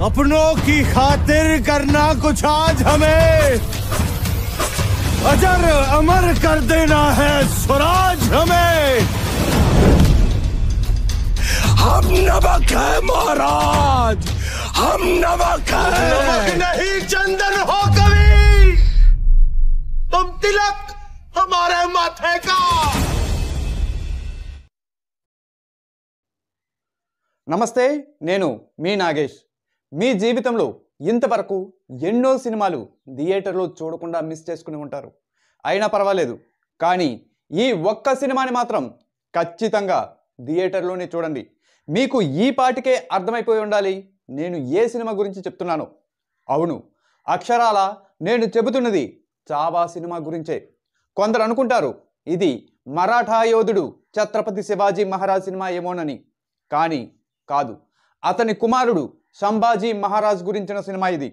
अपनों की खातिर करना कुछ आज हमें अजर अमर कर देना है स्वराज हमें। हम नमक है महाराज, हम नमक है। नमक नहीं चंदन हो कभी, तुम तिलक हमारे माथे का। నమస్తే, నేను మీ నాగేష్. మీ జీవితంలో ఇంతవరకు ఎన్నో సినిమాలు థియేటర్లో చూడకుండా మిస్ చేసుకుని ఉంటారు. అయినా పర్వాలేదు, కానీ ఈ ఒక్క సినిమాని మాత్రం ఖచ్చితంగా థియేటర్లోనే చూడండి. మీకు ఈ పాటికే అర్థమైపోయి ఉండాలి నేను ఏ సినిమా గురించి చెప్తున్నాను. అవును, అక్షరాల నేను చెబుతున్నది చావా సినిమా గురించే. కొందరు అనుకుంటారు ఇది మరాఠా యోధుడు ఛత్రపతి శివాజీ మహారాజ్ సినిమా ఏమోనని. కానీ కాదు, అతని కుమారుడు సంభాజీ మహారాజ్ గురించిన సినిమా ఇది.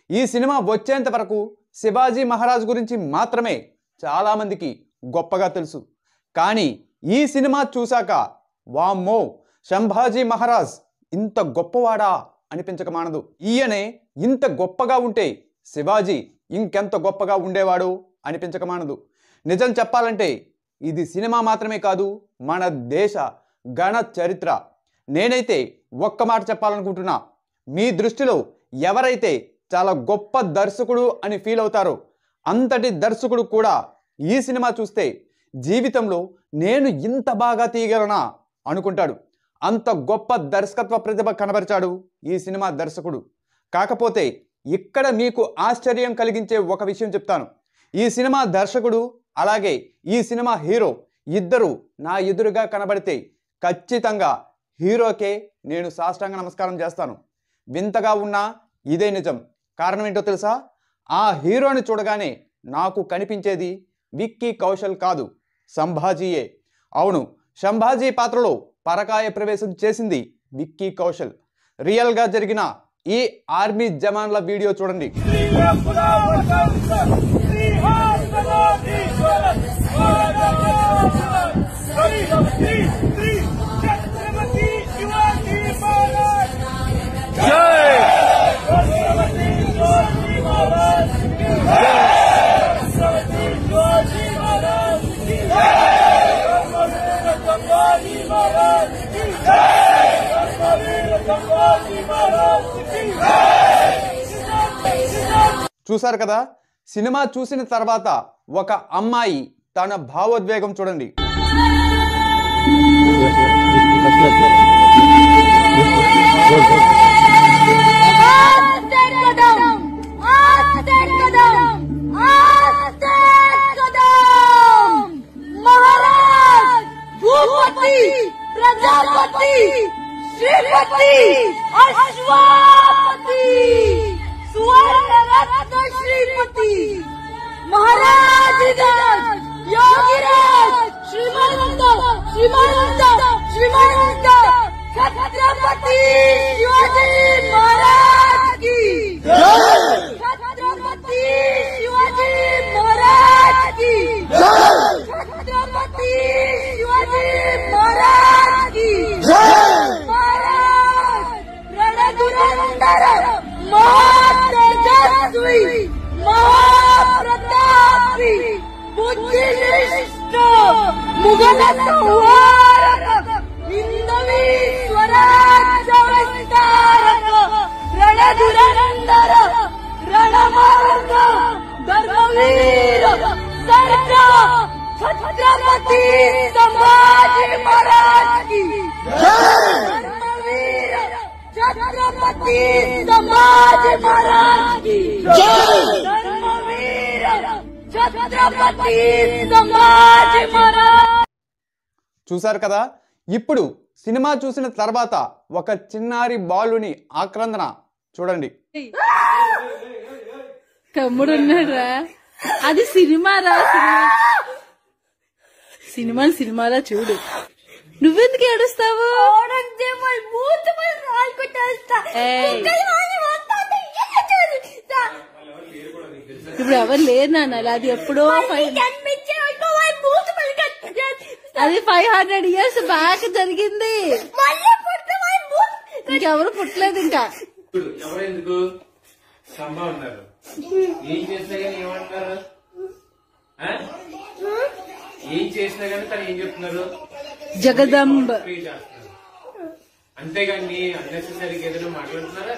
ఈ సినిమా వచ్చేంత వరకు శివాజీ మహారాజ్ గురించి మాత్రమే చాలామందికి గొప్పగా తెలుసు. కానీ ఈ సినిమా చూశాక వామ్మో, సంభాజీ మహారాజ్ ఇంత గొప్పవాడా అనిపించక మానదు. ఈయనే ఇంత గొప్పగా ఉంటే శివాజీ ఇంకెంత గొప్పగా ఉండేవాడు అనిపించక మానదు. నిజం చెప్పాలంటే ఇది సినిమా మాత్రమే కాదు, మన దేశ గణ చరిత్ర. నేనైతే ఒక్క మాట చెప్పాలనుకుంటున్నా, మీ దృష్టిలో ఎవరైతే చాలా గొప్ప దర్శకుడు అని ఫీల్ అవుతారో అంతటి దర్శకుడు కూడా ఈ సినిమా చూస్తే జీవితంలో నేను ఇంత బాగా తీయగలనా అనుకుంటాడు. అంత గొప్ప దర్శకత్వ ప్రతిభ కనబరిచాడు ఈ సినిమా దర్శకుడు. కాకపోతే ఇక్కడ మీకు ఆశ్చర్యం కలిగించే ఒక విషయం చెప్తాను. ఈ సినిమా దర్శకుడు అలాగే ఈ సినిమా హీరో ఇద్దరు నా ఎదురుగా కనబడితే ఖచ్చితంగా హీరోకే నేను సాష్టాంగ నమస్కారం చేస్తాను. వింతగా ఉన్నా ఇదే నిజం. కారణం ఏంటో తెలుసా? ఆ హీరోని చూడగానే నాకు కనిపించేది విక్కీ కౌశల్ కాదు, సంభాజీయే. అవును, సంభాజీ పాత్రలో పరకాయ ప్రవేశం చేసింది విక్కీ కౌశల్. రియల్గా జరిగిన ఈ ఆర్మీ జవాన్ల వీడియో చూడండి. చూసారు కదా, సినిమా చూసిన తర్వాత ఒక అమ్మాయి తన భావోద్వేగం చూడండి. प्रजापति श्रीपति अश्वापति सुवर्ण रत्न श्रीपति महाराज योगीराज श्रीमंत श्रीमंत श्रीमंत छत्रपति शिवाजी महाराज की छत्रपति शिवाजी महाराज की छत्रपति शिवाजी महाराज की महाराज रणधुरंधर महातेजस्वी महाप्रतापी बुद्धिनिष्ठ मुगल संहारक हिंदवी स्वराज्य विस्तारक रणधुरंधर रणमार्ग धर्मवीर सर्जा छत्रपति संभाजी महाराज की धर्मवीर छत्रपति संभाजी महाराज की धर्मवीर छत्रपति संभाजी महाराज. చూసారు కదా, ఇప్పుడు సినిమా చూసిన తర్వాత ఒక చిన్నారి బాలుని ఆక్రందన చూడండి. తమ్ముడున్నారా, అది సినిమారా, సినిమాలా చూడు. నువ్వెందుకు ఏడుస్తావు? ఇప్పుడు ఎవరు లేరు నాన్న, అది ఎప్పుడో అది 500 years బ్యాక్ జరిగింది. ఇంకెవరు పుట్టలేదు ఇంకా. ఇప్పుడు ఎవరెందుకు సంభా ఉన్నారు, ఏం చేసినా కానీ ఏమంటారు, ఏం చేసినా కానీ తను ఏం చెప్తున్నారు, జగదంబ. ప్రే చేస్తున్నారు. అంతేగాని అన్నెసెసరీగా ఏదైనా మాట్లాడుతున్నారా?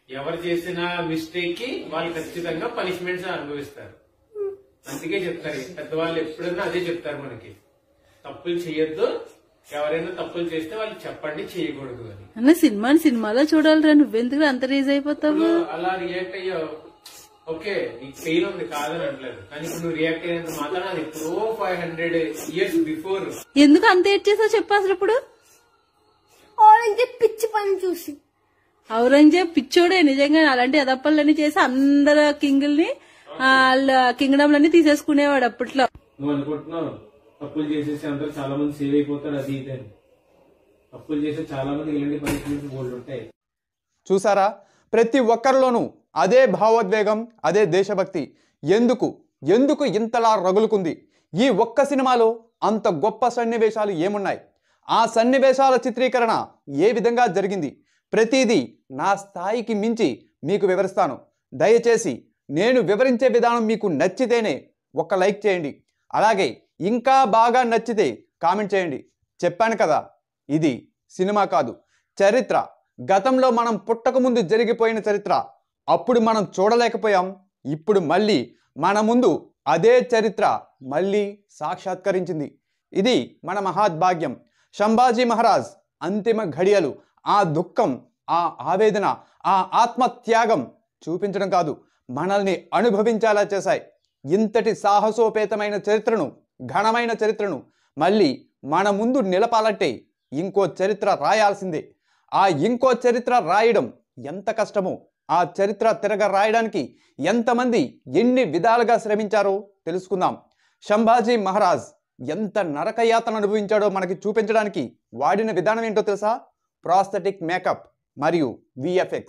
ఎవరు చేసిన మిస్టేక్ కి వాళ్ళు ఖచ్చితంగా పనిష్మెంట్స్ అనుభవిస్తారు. అందుకే చెప్తారు పెద్దవాళ్ళు, ఎప్పుడైనా అదే చెప్తారు మనకి, తప్పులు చేయొద్దు, ఎవరైనా తప్పులు చేస్తే వాళ్ళు చెప్పండి, చేయకూడదు అని. అన్న సినిమాలో చూడాలిరా, నువ్వెందుకు అంత రీజ్ అయిపోతావు? అలా రియాక్ట్ అయ్యావు, ఓకే నీకు పెయిన్ ఉంది కాదని అనట్లేదు, కానీ ఇప్పుడు నువ్వు రియాక్ట్ అయినంత మాత్రం అది ఎప్పుడో 500 years బిఫోర్. ఎందుకు అంత ఏడ్ చేసావు చెప్పు అసలు. ఇప్పుడు ఔరంగజేబ్ పిచ్చి పని చూసి, ఔరంగజేబ్ పిచ్చోడే నిజంగా. అలాంటి అదప్పలన్నీ చేసి అందరు కింగుల్ని వాళ్ళ కింగ్డమ్లన్నీ తీసేసుకునేవాడు అప్పట్లో. నువ్వు అనుకుంటున్నావు తప్పులు చేసేసి అందరూ చాలా మంది సేవ్ అయిపోతారు అది ఇది అని. తప్పులు చేసే చాలా మంది ఇలాంటి పనిష్మెంట్స్ బోల్డ్ ఉంటాయి. చూసారా, ప్రతి ఒక్కరిలోనూ అదే భావోద్వేగం, అదే దేశభక్తి. ఎందుకు ఇంతలా రగులుకుంది? ఈ ఒక్క సినిమాలో అంత గొప్ప సన్నివేశాలు ఏమున్నాయి? ఆ సన్నివేశాల చిత్రీకరణ ఏ విధంగా జరిగింది? ప్రతిదీ నా స్థాయికి మించి మీకు వివరిస్తాను. దయచేసి నేను వివరించే విధానం మీకు నచ్చితేనే ఒక లైక్ చేయండి. అలాగే ఇంకా బాగా నచ్చితే కామెంట్ చేయండి. చెప్పాను కదా, ఇది సినిమా కాదు, చరిత్ర. గతంలో మనం పుట్టకముందు జరిగిపోయిన చరిత్ర. అప్పుడు మనం చూడలేకపోయాం, ఇప్పుడు మళ్ళీ మన ముందు అదే చరిత్ర మళ్ళీ సాక్షాత్కరించింది. ఇది మన మహాద్భాగ్యం. సంభాజీ మహారాజ్ అంతిమ ఘడియలు, ఆ దుఃఖం, ఆ ఆవేదన, ఆ ఆత్మత్యాగం చూపించడం కాదు, మనల్ని అనుభవించేలా చేశాయి. ఇంతటి సాహసోపేతమైన చరిత్రను, ఘనమైన చరిత్రను మళ్ళీ మన ముందు నిలపాలంటే ఇంకో చరిత్ర రాయాల్సిందే. ఆ ఇంకో చరిత్ర రాయడం ఎంత కష్టమో, ఆ చరిత్ర తిరగ రాయడానికి ఎంతమంది ఎన్ని విధాలుగా శ్రమించారో తెలుసుకుందాం. సంభాజీ మహారాజ్ ఎంత నరకయాతన అనుభవించాడో మనకి చూపించడానికి వాడిన విధానం ఏంటో తెలుసా? ప్రాస్థెటిక్ మేకప్ మరియు VFX.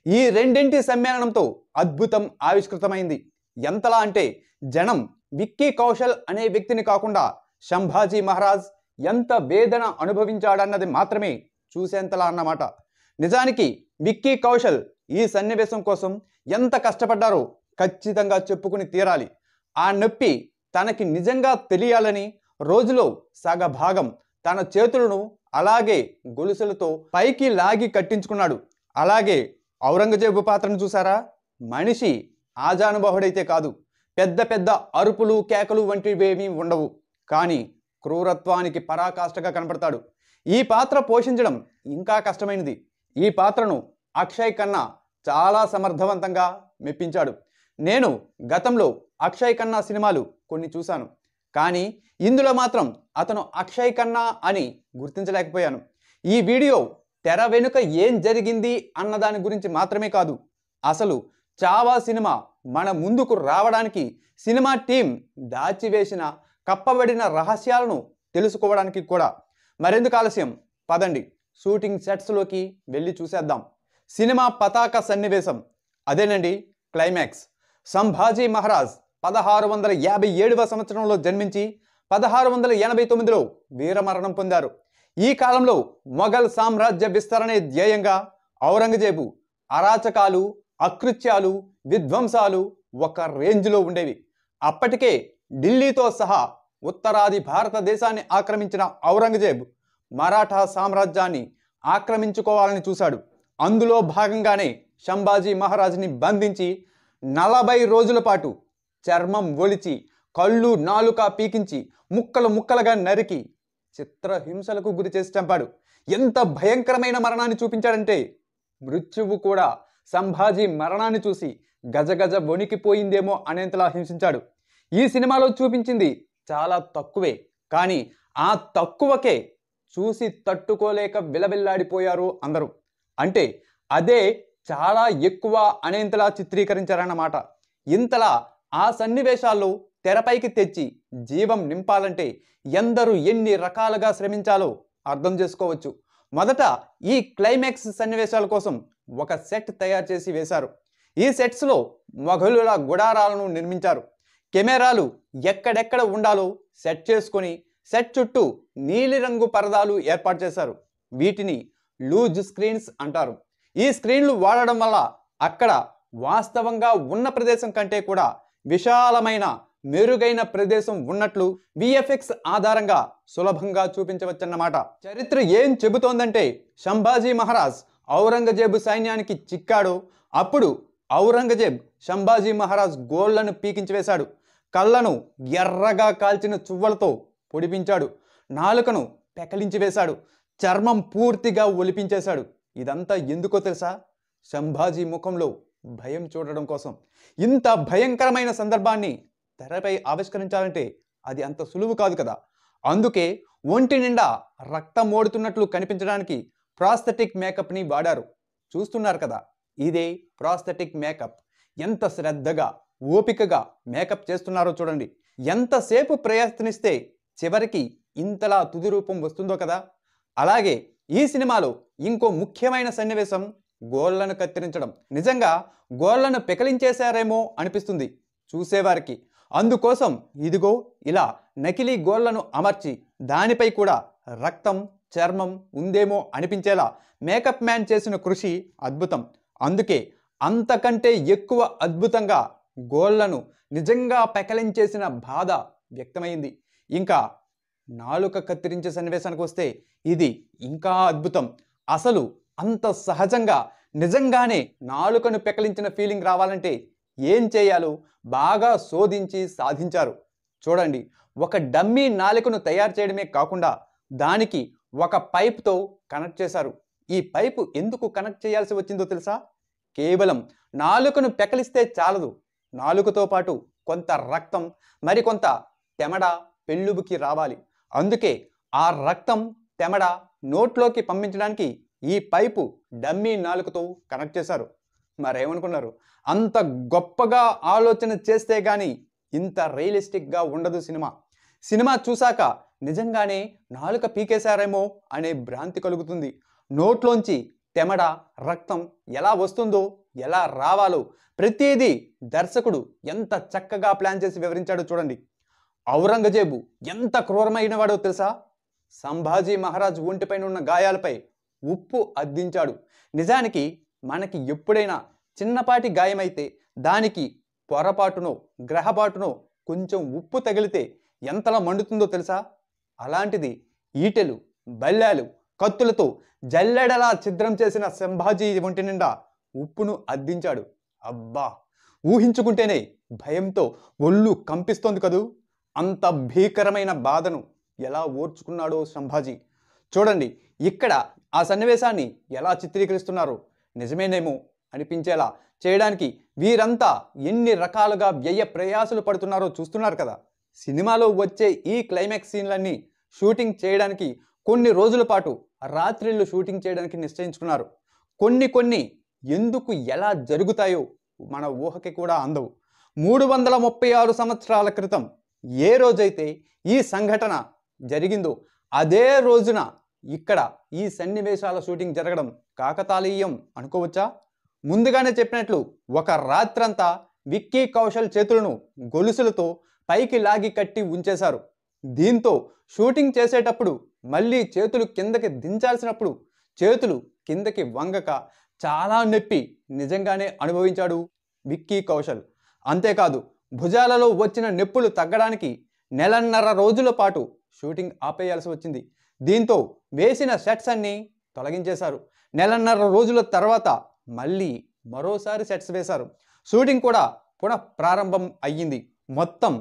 ఈ రెండింటి సమ్మేళనంతో అద్భుతం ఆవిష్కృతమైంది. ఎంతలా అంటే జనం విక్కీ కౌశల్ అనే వ్యక్తిని కాకుండా సంభాజీ మహారాజ్ ఎంత వేదన అనుభవించాడన్నది మాత్రమే చూసేంతలా అన్నమాట. నిజానికి విక్కీ కౌశల్ ఈ సన్నివేశం కోసం ఎంత కష్టపడ్డారో ఖచ్చితంగా చెప్పుకుని తీరాలి. ఆ నొప్పి తనకి నిజంగా తెలియాలని రోజులో సగభాగం తన చేతులను అలాగే గొలుసులతో పైకి లాగి కట్టించుకున్నాడు. అలాగే ఔరంగజేబు పాత్రను చూసారా? మనిషి ఆజానుబాహుడైతే కాదు, పెద్ద పెద్ద అరుపులు కేకలు వంటివేమీ ఉండవు, కానీ క్రూరత్వానికి పరాకాష్ఠగా కనపడతాడు. ఈ పాత్ర పోషించడం ఇంకా కష్టమైనది. ఈ పాత్రను అక్షయ్ ఖన్నా చాలా సమర్థవంతంగా మెప్పించాడు. నేను గతంలో అక్షయ్ ఖన్నా సినిమాలు కొన్ని చూశాను, కానీ ఇందులో మాత్రం అతను అక్షయ్ ఖన్నా అని గుర్తించలేకపోయాను. ఈ వీడియో తెర వెనుక ఏం జరిగింది అన్నదాని గురించి మాత్రమే కాదు, అసలు చావా సినిమా మన ముందుకు రావడానికి సినిమా టీం దాచివేసిన కప్పబడిన రహస్యాలను తెలుసుకోవడానికి కూడా. మరెందుకు ఆలస్యం, పదండి షూటింగ్ సెట్స్లోకి వెళ్ళి చూసేద్దాం. సినిమా పతాక సన్నివేశం అదేనండి, క్లైమాక్స్. సంభాజీ మహారాజ్ 1657వ సంవత్సరంలో జన్మించి 1689లో వీరమరణం పొందారు. ఈ కాలంలో మొఘల్ సామ్రాజ్య విస్తరణే ధ్యేయంగా ఔరంగజేబు అరాచకాలు, అకృత్యాలు, విధ్వంసాలు ఒక రేంజ్లో ఉండేవి. అప్పటికే ఢిల్లీతో సహా ఉత్తరాది భారతదేశాన్ని ఆక్రమించిన ఔరంగజేబు మరాఠా సామ్రాజ్యాన్ని ఆక్రమించుకోవాలని చూశాడు. అందులో భాగంగానే సంభాజీ మహారాజ్ని బంధించి 40 రోజుల పాటు చర్మం ఒలిచి, కళ్ళు నాలుక పీకించి, ముక్కలు ముక్కలుగా నరికి చిత్రహింసలకు గురి చేసి చంపాడు. ఎంత భయంకరమైన మరణాన్ని చూపించాడంటే మృత్యువు కూడా సంభాజీ మరణాన్ని చూసి గజగజ వణికిపోయిందేమో అనేంతలా హింసించాడు. ఈ సినిమాలో చూపించింది చాలా తక్కువే, కానీ ఆ తక్కువకే చూసి తట్టుకోలేక విలవిల్లాడిపోయారు అందరూ. అంటే అదే చాలా ఎక్కువ అనేంతలా చిత్రీకరించారన్నమాట. ఇంతలా ఆ సన్నివేశాల్లో తెరపైకి తెచ్చి జీవం నింపాలంటే ఎందరూ ఎన్ని రకాలుగా శ్రమించాలో అర్థం చేసుకోవచ్చు. మొదట ఈ క్లైమాక్స్ సన్నివేశాల కోసం ఒక సెట్ తయారు చేసి వేశారు. ఈ సెట్స్లో మొఘలుల గుడారాలను నిర్మించారు. కెమెరాలు ఎక్కడెక్కడ ఉండాలో సెట్ చేసుకొని సెట్ చుట్టూ నీలిరంగు పరదాలు ఏర్పాటు చేశారు. వీటిని లూజ్ స్క్రీన్స్ అంటారు. ఈ స్క్రీన్లు వాడడం వల్ల అక్కడ వాస్తవంగా ఉన్న ప్రదేశం కంటే కూడా విశాలమైన మెరుగైన ప్రదేశం ఉన్నట్లు విఎఫ్ఎక్స్ ఆధారంగా సులభంగా చూపించవచ్చన్నమాట. చరిత్ర ఏం చెబుతోందంటే సంభాజీ మహారాజ్ ఔరంగజేబు సైన్యానికి చిక్కాడు. అప్పుడు ఔరంగజేబ్ సంభాజీ మహారాజ్ గోళ్లను పీకించివేశాడు. కళ్ళను ఎర్రగా కాల్చిన చువ్వలతో పొడిపించాడు. నాలుకను పెకలించి వేశాడు. చర్మం పూర్తిగా ఒలిపించేశాడు. ఇదంతా ఎందుకో తెలుసా? సంభాజీ ముఖంలో భయం చూడడం కోసం. ఇంత భయంకరమైన సందర్భాన్ని తెరపై ఆవిష్కరించాలంటే అది అంత సులువు కాదు కదా. అందుకే ఒంటి నిండా రక్తం ఓడుతున్నట్లు కనిపించడానికి ప్రాస్థెటిక్ మేకప్ని వాడారు. చూస్తున్నారు కదా, ఇదే ప్రాస్థెటిక్ మేకప్. ఎంత శ్రద్ధగా ఓపికగా మేకప్ చేస్తున్నారో చూడండి. ఎంతసేపు ప్రయత్నిస్తే చివరికి ఇంతలా తుది రూపం వస్తుందో కదా. అలాగే ఈ సినిమాలో ఇంకో ముఖ్యమైన సన్నివేశం గోళ్లను కత్తిరించడం. నిజంగా గోళ్లను పెకలించేశారేమో అనిపిస్తుంది చూసేవారికి. అందుకోసం ఇదిగో ఇలా నకిలీ గోళ్లను అమర్చి దానిపై కూడా రక్తం చర్మం ఉందేమో అనిపించేలా మేకప్ మ్యాన్ చేసిన కృషి అద్భుతం. అందుకే అంతకంటే ఎక్కువ అద్భుతంగా గోళ్లను నిజంగా పెకలించేసిన బాధ వ్యక్తమైంది. ఇంకా నాలుక కత్తిరించే సన్నివేశానికి వస్తే ఇది ఇంకా అద్భుతం. అసలు అంత సహజంగా నిజంగానే నాలుకను పెకలించిన ఫీలింగ్ రావాలంటే ఏం చేయాలో బాగా శోధించి సాధించారు. చూడండి, ఒక డమ్మీ నాలుకను తయారు చేయడమే కాకుండా దానికి ఒక పైప్తో కనెక్ట్ చేశారు. ఈ పైపు ఎందుకు కనెక్ట్ చేయాల్సి వచ్చిందో తెలుసా? కేవలం నాలుకను పెకలిస్తే చాలదు, నాలుకతో పాటు కొంత రక్తం మరికొంత తెమడ పెళ్ళుబుకి రావాలి. అందుకే ఆ రక్తం తెమడ నోట్లోకి పంపించడానికి ఈ పైపు డమ్మీ నాలుకతో కనెక్ట్ చేశారు. మరేమనుకున్నారు? అంత గొప్పగా ఆలోచన చేస్తే గానీ ఇంత రియలిస్టిక్గా ఉండదు సినిమా. సినిమా చూశాక నిజంగానే నాలుక పీకేశారేమో అనే భ్రాంతి కలుగుతుంది. నోట్లోంచి తెమడ రక్తం ఎలా వస్తుందో ఎలా రావాలో ప్రతిదీ దర్శకుడు ఎంత చక్కగా ప్లాన్ చేసి వివరించాడో చూడండి. ఔరంగజేబు ఎంత క్రూరమైన వాడో తెలుసా? సంభాజీ మహారాజ్ ఒంటిపైన ఉన్న గాయాలపై ఉప్పు అద్దించాడు. నిజానికి మనకి ఎప్పుడైనా చిన్నపాటి గాయమైతే దానికి పొరపాటునో గ్రహపాటునో కొంచెం ఉప్పు తగిలితే ఎంతలా మండుతుందో తెలుసా? అలాంటిది ఈటెలు బల్లాలు కత్తులతో జల్లెడలా ఛిద్రం చేసిన సంభాజీ ఒంటి నిండా ఉప్పును అద్దించాడు. అబ్బా, ఊహించుకుంటేనే భయంతో ఒళ్ళు కంపిస్తోంది కదూ. అంత భీకరమైన బాధను ఎలా ఓర్చుకున్నాడో సంభాజీ. చూడండి, ఇక్కడ ఆ సన్నివేశాన్ని ఎలా చిత్రీకరిస్తున్నారో నిజమేనేమో అనిపించేలా చేయడానికి వీరంతా ఎన్ని రకాలుగా వ్యయ ప్రయాసలు పడుతున్నారో చూస్తున్నారు కదా. సినిమాలో వచ్చే ఈ క్లైమాక్స్ సీన్లన్నీ షూటింగ్ చేయడానికి కొన్ని రోజుల పాటు రాత్రిళ్ళు షూటింగ్ చేయడానికి నిశ్చయించుకున్నారు. కొన్ని ఎందుకు ఎలా జరుగుతాయో మన ఊహకి కూడా అందవు. 336 సంవత్సరాల క్రితం ఏ రోజైతే ఈ సంఘటన జరిగిందో అదే రోజున ఇక్కడ ఈ సన్నివేశాల షూటింగ్ జరగడం కాకతాళీయం అనుకోవచ్చా? ముందుగానే చెప్పినట్లు ఒక రాత్రంతా విక్కీ కౌశల్ చేతులను గొలుసులతో పైకి లాగి కట్టి ఉంచేశారు. దీంతో షూటింగ్ చేసేటప్పుడు మళ్ళీ చేతులు కిందకి దించాల్సినప్పుడు చేతులు కిందకి వంగక చాలా నొప్పి నిజంగానే అనుభవించాడు విక్కీ కౌశల్. అంతేకాదు, భుజాలలో వచ్చిన నొప్పులు తగ్గడానికి 1.5 రోజుల పాటు షూటింగ్ ఆపేయాల్సి వచ్చింది. దీంతో వేసిన సెట్స్ అన్నీ తొలగించేశారు. 1.5 రోజుల తర్వాత మళ్ళీ మరోసారి సెట్స్ వేశారు. షూటింగ్ కూడా పునః ప్రారంభం అయ్యింది. మొత్తం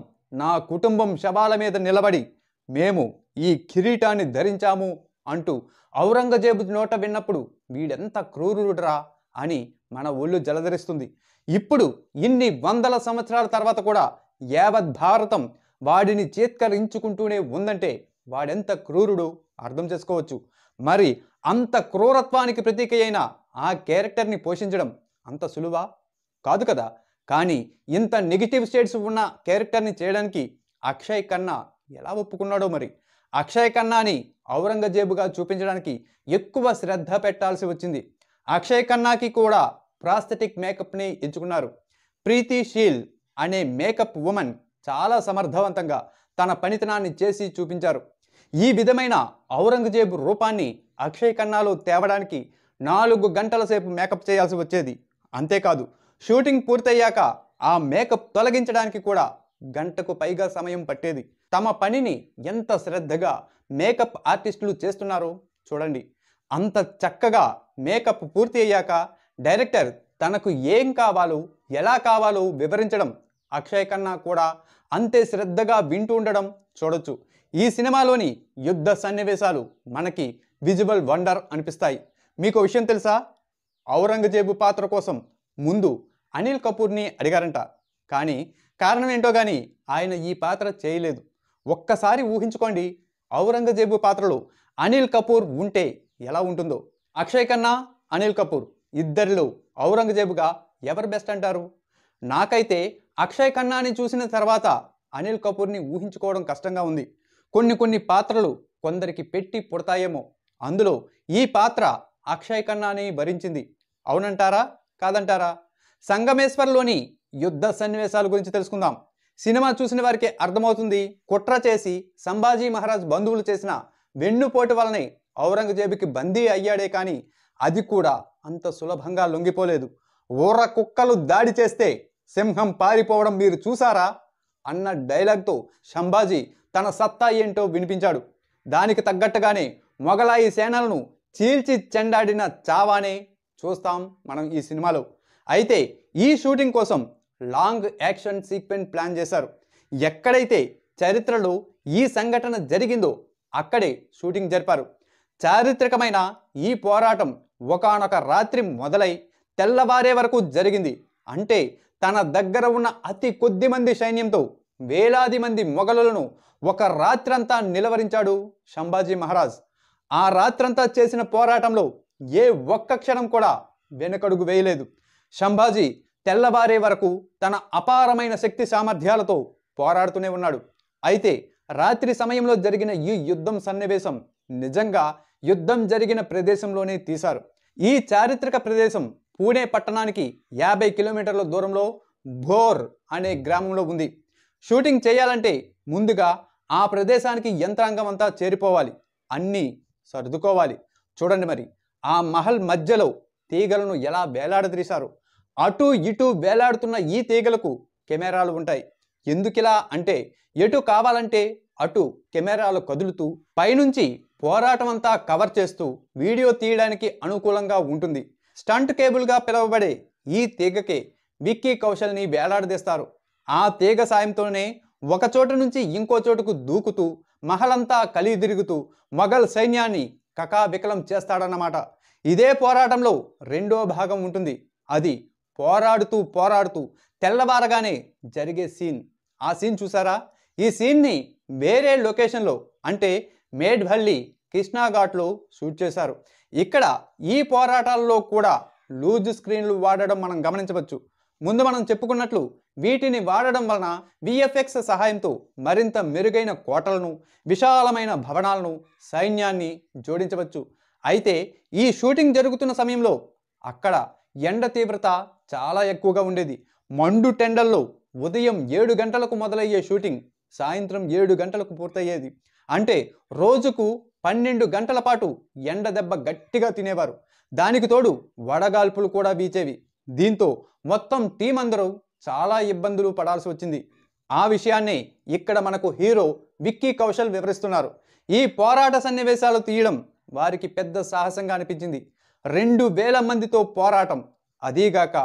నా కుటుంబం శవాల మీద నిలబడి మేము ఈ కిరీటాన్ని ధరించాము అంటూ ఔరంగజేబు నోట విన్నప్పుడు వీడెంత క్రూరుడురా అని మన ఒళ్ళు జలధరిస్తుంది. ఇప్పుడు ఇన్ని వందల సంవత్సరాల తర్వాత కూడా యావత్ భారతం వాడిని చేత్కరించుకుంటూనే ఉందంటే వాడెంత క్రూరుడు అర్థం చేసుకోవచ్చు. మరి అంత క్రూరత్వానికి ప్రతీక అయిన ఆ క్యారెక్టర్ని పోషించడం అంత సులువా? కాదు కదా. కానీ ఇంత నెగిటివ్ షేడ్స్ ఉన్న క్యారెక్టర్ని చేయడానికి అక్షయ్ ఖన్నా ఎలా ఒప్పుకున్నాడో మరి. అక్షయ్ ఖన్నాని ఔరంగజేబుగా చూపించడానికి ఎక్కువ శ్రద్ధ పెట్టాల్సి వచ్చింది. అక్షయ్ ఖన్నాకి కూడా ప్రాస్థెటిక్ మేకప్ని ఎంచుకున్నారు. ప్రీతి షీల్ అనే మేకప్ ఉమెన్ చాలా సమర్థవంతంగా తన పనితనాన్ని చేసి చూపించారు. ఈ విధమైన ఔరంగజేబు రూపాన్ని అక్షయ్ ఖన్నాలో తేవడానికి 4 గంటల సేపు మేకప్ చేయాల్సి వచ్చేది. అంతేకాదు షూటింగ్ పూర్తయ్యాక ఆ మేకప్ తొలగించడానికి కూడా గంటకు పైగా సమయం పట్టేది. తమ పనిని ఎంత శ్రద్ధగా మేకప్ ఆర్టిస్టులు చేస్తున్నారో చూడండి. అంత చక్కగా మేకప్ పూర్తి అయ్యాక డైరెక్టర్ తనకు ఏం కావాలో ఎలా కావాలో వివరించడం, అక్షయ్ ఖన్నా కూడా అంతే శ్రద్ధగా వింటూ ఉండడం చూడొచ్చు. ఈ సినిమాలోని యుద్ధ సన్నివేశాలు మనకి విజువల్ వండర్ అనిపిస్తాయి. మీకు విషయం తెలుసా? ఔరంగజేబు పాత్ర కోసం ముందు అనిల్ కపూర్ని అడిగారంట. కానీ కారణం ఏంటో కానీ ఆయన ఈ పాత్ర చేయలేదు. ఒక్కసారి ఊహించుకోండి, ఔరంగజేబు పాత్రలో అనిల్ కపూర్ ఉంటే ఎలా ఉంటుందో. అక్షయ్ ఖన్నా, అనిల్ కపూర్ ఇద్దరిలో ఔరంగజేబుగా ఎవరు బెస్ట్ అంటారు? నాకైతే అక్షయ్ ఖన్నాని చూసిన తర్వాత అనిల్ కపూర్ని ఊహించుకోవడం కష్టంగా ఉంది. కొన్ని పాత్రలు కొందరికి పెట్టి పుడతాయేమో, అందులో ఈ పాత్ర అక్షయ్ ఖన్నాని భరించింది. అవునంటారా కాదంటారా? సంగమేశ్వర్లోని యుద్ధ సన్నివేశాల గురించి తెలుసుకుందాం. సినిమా చూసిన వారికి అర్థమవుతుంది, కుట్ర చేసి సంభాజీ మహారాజ్ బంధువులు చేసిన వెన్నుపోటు వలనే ఔరంగజేబుకి బందీ అయ్యాడే కానీ అది కూడా అంత సులభంగా లొంగిపోలేదు. ఊర కుక్కలు దాడి చేస్తే సింహం పారిపోవడం మీరు చూసారా అన్న డైలాగ్తో సంభాజీ తన సత్తా ఏంటో వినిపించాడు. దానికి తగ్గట్టుగానే మొఘలాయి సేనలను చీల్చి చెండాడిన చావానే చూస్తాం మనం ఈ సినిమాలో. అయితే ఈ షూటింగ్ కోసం లాంగ్ యాక్షన్ సీక్వెన్స్ ప్లాన్ చేశారు. ఎక్కడైతే చరిత్రలో ఈ సంఘటన జరిగిందో అక్కడే షూటింగ్ జరిపారు. చారిత్రకమైన ఈ పోరాటం ఒకానొక రాత్రి మొదలై తెల్లవారే వరకు జరిగింది. అంటే తన దగ్గర ఉన్న అతి కొద్ది మంది సైన్యంతో వేలాది మంది మొఘలులను ఒక రాత్రంతా నిలవరించాడు సంభాజీ మహారాజ్. ఆ రాత్రంతా చేసిన పోరాటంలో ఏ ఒక్క క్షణం కూడా వెనకడుగు వేయలేదు. సంభాజీ తెల్లవారే వరకు తన అపారమైన శక్తి సామర్థ్యాలతో పోరాడుతూనే ఉన్నాడు. అయితే రాత్రి సమయంలో జరిగిన ఈ యుద్ధం సన్నివేశం నిజంగా యుద్ధం జరిగిన ప్రదేశంలోనే తీశారు. ఈ చారిత్రక ప్రదేశం పూణే పట్టణానికి 50 కిలోమీటర్ల దూరంలో భోర్ అనే గ్రామంలో ఉంది. షూటింగ్ చేయాలంటే ముందుగా ఆ ప్రదేశానికి యంత్రాంగం అంతా చేరిపోవాలి, అన్నీ సర్దుకోవాలి. చూడండి మరి ఆ మహల్ మధ్యలో తీగలను ఎలా వేలాడదీశారు. అటు ఇటు వేలాడుతున్న ఈ తీగలకు కెమెరాలు ఉంటాయి. ఎందుకిలా అంటే ఎటు కావాలంటే అటు కెమెరాలు కదులుతూ పైనుంచి పోరాటం అంతా కవర్ చేస్తూ వీడియో తీయడానికి అనుకూలంగా ఉంటుంది. స్టంట్ కేబుల్గా పిలువబడే ఈ తీగకే విక్కీ కౌశల్ని వేలాడదీస్తారు. ఆ తీగ సాయంతోనే ఒక చోట నుంచి ఇంకో చోటుకు దూకుతూ మహలంతా కలిదిరుగుతూ మొఘల్ సైన్యాన్ని కకావికలం చేస్తాడన్నమాట. ఇదే పోరాటంలో రెండో భాగం ఉంటుంది. అది పోరాడుతూ తెల్లవారగానే జరిగే సీన్. ఆ సీన్ చూసారా? ఈ సీన్ని వేరే లొకేషన్లో అంటే మేడ్భల్లి కృష్ణాఘాట్లో షూట్ చేశారు. ఇక్కడ ఈ పోరాటాల్లో కూడా లూజ్ స్క్రీన్లు వాడడం మనం గమనించవచ్చు. ముందు మనం చెప్పుకున్నట్లు వీటిని వాడడం వలన విఎఫ్ఎక్స్ సహాయంతో మరింత మెరుగైన కోటలను, విశాలమైన భవనాలను, సైన్యాన్ని జోడించవచ్చు. అయితే ఈ షూటింగ్ జరుగుతున్న సమయంలో అక్కడ ఎండ తీవ్రత చాలా ఎక్కువగా ఉండేది. మండు టెండల్లో ఉదయం 7 గంటలకు మొదలయ్యే షూటింగ్ సాయంత్రం 7 గంటలకు పూర్తయ్యేది. అంటే రోజుకు 12 గంటల పాటు ఎండ దెబ్బ గట్టిగా తినేవారు. దానికి తోడు వడగాల్పులు కూడా వీచేవి. దీంతో మొత్తం టీం అందరూ చాలా ఇబ్బందులు పడాల్సి వచ్చింది. ఆ విషయాన్నే ఇక్కడ మనకు హీరో విక్కీ కౌశల్ వివరిస్తున్నారు. ఈ పోరాట సన్నివేశాలు తీయడం వారికి పెద్ద సాహసంగా అనిపించింది. 2000 మందితో పోరాటం, అదీగాక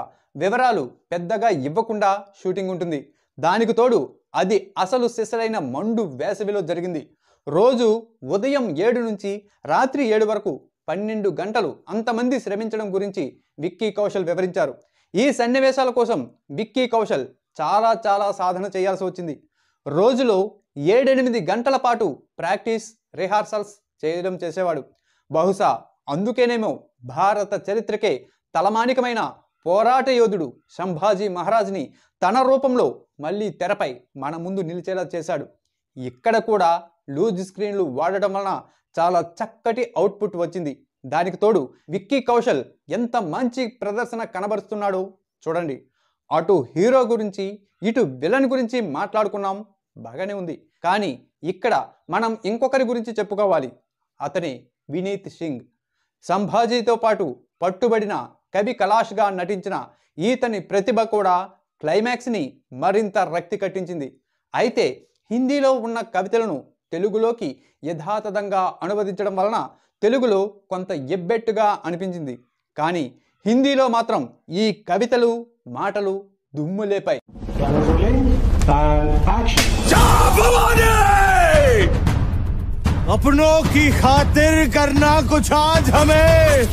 వివరాలు పెద్దగా ఇవ్వకుండా షూటింగ్ ఉంటుంది. దానికి తోడు అది అసలు సిసలైన మండు వేసవిలో జరిగింది. రోజు ఉదయం 7 నుంచి రాత్రి 7 వరకు 12 గంటలు అంతమంది శ్రమించడం గురించి విక్కీ కౌశల్ వివరించారు. ఈ సన్నివేశాల కోసం విక్కీ కౌశల్ చాలా సాధన చేయాల్సి వచ్చింది. రోజులో 7-8 గంటల పాటు ప్రాక్టీస్, రిహార్సల్స్ చేయడం చేసేవాడు. బహుశా అందుకేనేమో భారత చరిత్రకే తలమానికమైన పోరాట యోధుడు సంభాజీ మహారాజ్ని తన రూపంలో మళ్ళీ తెరపై మన ముందు నిలిచేలా చేశాడు. ఇక్కడ కూడా లూజ్ స్క్రీన్లు వాడడం వలన చాలా చక్కటి అవుట్పుట్ వచ్చింది. దానికి తోడు విక్కీ కౌశల్ ఎంత మంచి ప్రదర్శన కనబరుస్తున్నాడో చూడండి. అటు హీరో గురించి ఇటు విలన్ గురించి మాట్లాడుకున్నాం, బాగానే ఉంది. కానీ ఇక్కడ మనం ఇంకొకరి గురించి చెప్పుకోవాలి. అతనే వినీత్ సింగ్. సంభాజీతో పాటు పట్టుబడిన కవి కలాష్గా నటించిన ఈతని ప్రతిభ కూడా క్లైమాక్స్ని మరింత రక్తి కట్టించింది. అయితే హిందీలో ఉన్న కవితలను తెలుగులోకి యథాతథంగా అనువదించడం వలన తెలుగులో కొంత ఎబ్బెట్టుగా అనిపించింది. కానీ హిందీలో మాత్రం ఈ కవితలు మాటలు దుమ్ము లేపాయి. अपनों की खातिर करना कुछ आज हमें,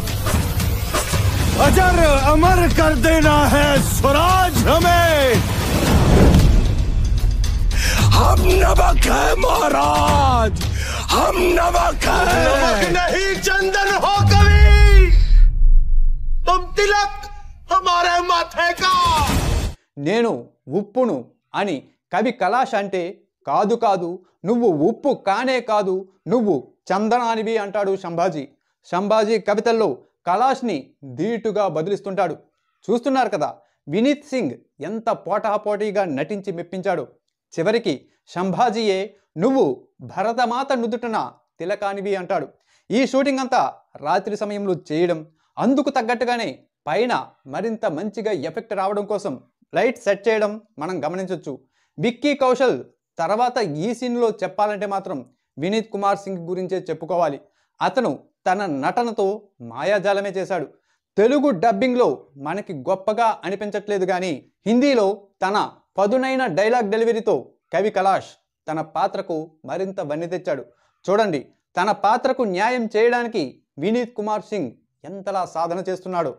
अजर अमर कर देना है स्वराज हमें. हम नमक है महाराज, हम नमक है. नमक नहीं चंदन हो कभी, तुम तिलक हमारे माथे का. నేను ఉప్పును అని కవి కలాష్ అంటే, కాదు కాదు నువ్వు ఉప్పు కానే కాదు, నువ్వు చందనానివి అంటాడు సంభాజీ. సంభాజీ కవితల్లో కలాష్ని ధీటుగా బదిలిస్తుంటాడు. చూస్తున్నారు కదా వినీత్ సింగ్ ఎంత పోటాపోటీగా నటించి మెప్పించాడు. చివరికి సంభాజీయే నువ్వు భరతమాత నుదుటన తిలకానివి అంటాడు. ఈ షూటింగ్ అంతా రాత్రి సమయంలో చేయడం, అందుకు తగ్గట్టుగానే పైన మరింత మంచిగా ఎఫెక్ట్ రావడం కోసం లైట్ సెట్ చేయడం మనం గమనించవచ్చు. విక్కీ కౌశల్ తర్వాత ఈ సీన్లో చెప్పాలంటే మాత్రం వినీత్ కుమార్ సింగ్ గురించే చెప్పుకోవాలి. అతను తన నటనతో మాయాజాలమే చేశాడు. తెలుగు డబ్బింగ్లో మనకి గొప్పగా అనిపించట్లేదు కానీ హిందీలో తన పదునైన డైలాగ్ డెలివరీతో కవి కలాష్ తన పాత్రకు మరింత వన్నె తెచ్చాడు. చూడండి తన పాత్రకు న్యాయం చేయడానికి వినీత్ కుమార్ సింగ్ ఎంతలా సాధన చేస్తున్నాడో.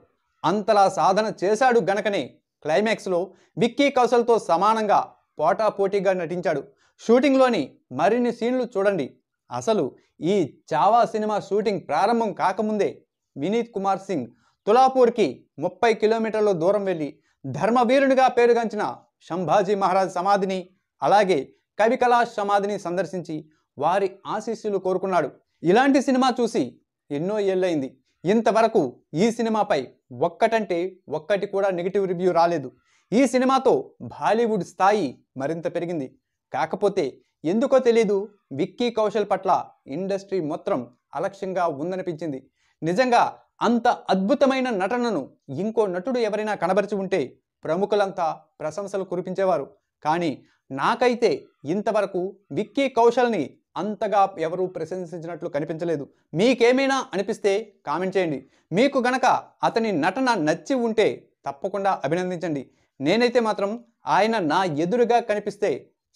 అంతలా సాధన చేశాడు గనకనే క్లైమాక్స్లో విక్కీ కౌశల్తో సమానంగా పోటాపోటీగా నటించాడు. షూటింగ్లోని మరిన్ని సీన్లు చూడండి. అసలు ఈ చావా సినిమా షూటింగ్ ప్రారంభం కాకముందే వినీత్ కుమార్ సింగ్ తులాపూర్కి 30 కిలోమీటర్ల దూరం వెళ్ళి ధర్మవీరునిగా పేరుగాంచిన సంభాజీ మహారాజ్ సమాధిని, అలాగే కవి కలాష్ సమాధిని సందర్శించి వారి ఆశీస్సులు కోరుకున్నాడు. ఇలాంటి సినిమా చూసి ఎన్నో ఏళ్ళైంది. ఇంతవరకు ఈ సినిమాపై ఒక్కటంటే ఒక్కటి కూడా నెగిటివ్ రివ్యూ రాలేదు. ఈ సినిమాతో బాలీవుడ్ స్థాయి మరింత పెరిగింది. కాకపోతే ఎందుకో తెలీదు విక్కీ కౌశల్ పట్ల ఇండస్ట్రీ మొత్తం అలక్ష్యంగా ఉందనిపించింది. నిజంగా అంత అద్భుతమైన నటనను ఇంకో నటుడు ఎవరైనా కనబరిచి ఉంటే ప్రముఖులంతా ప్రశంసలు కురిపించేవారు. కానీ నాకైతే ఇంతవరకు విక్కీ కౌశల్ని అంతగా ఎవరూ ప్రశంసించినట్లు కనిపించలేదు. మీకేమైనా అనిపిస్తే కామెంట్ చేయండి. మీకు గనక అతని నటన నచ్చి ఉంటే తప్పకుండా అభినందించండి. నేనైతే మాత్రం ఆయన నా ఎదురుగా కనిపిస్తే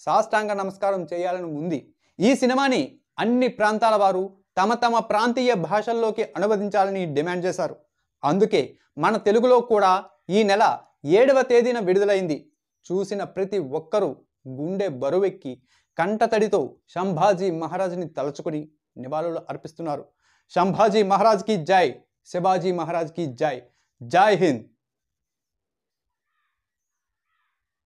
సాష్టాంగ నమస్కారం చేయాలని ఉంది. ఈ సినిమాని అన్ని ప్రాంతాల వారు తమ తమ ప్రాంతీయ భాషల్లోకి అనువదించాలని డిమాండ్ చేశారు. అందుకే మన తెలుగులో కూడా ఈ నెల 7వ తేదీన విడుదలైంది. చూసిన ప్రతి ఒక్కరూ గుండె బరువెక్కి కంటతడితో సంభాజీ మహారాజ్ని తలుచుకుని నివాళులు అర్పిస్తున్నారు. సంభాజీ మహారాజ్కి జై, శివాజీ మహారాజ్కి జై. జై హింద్.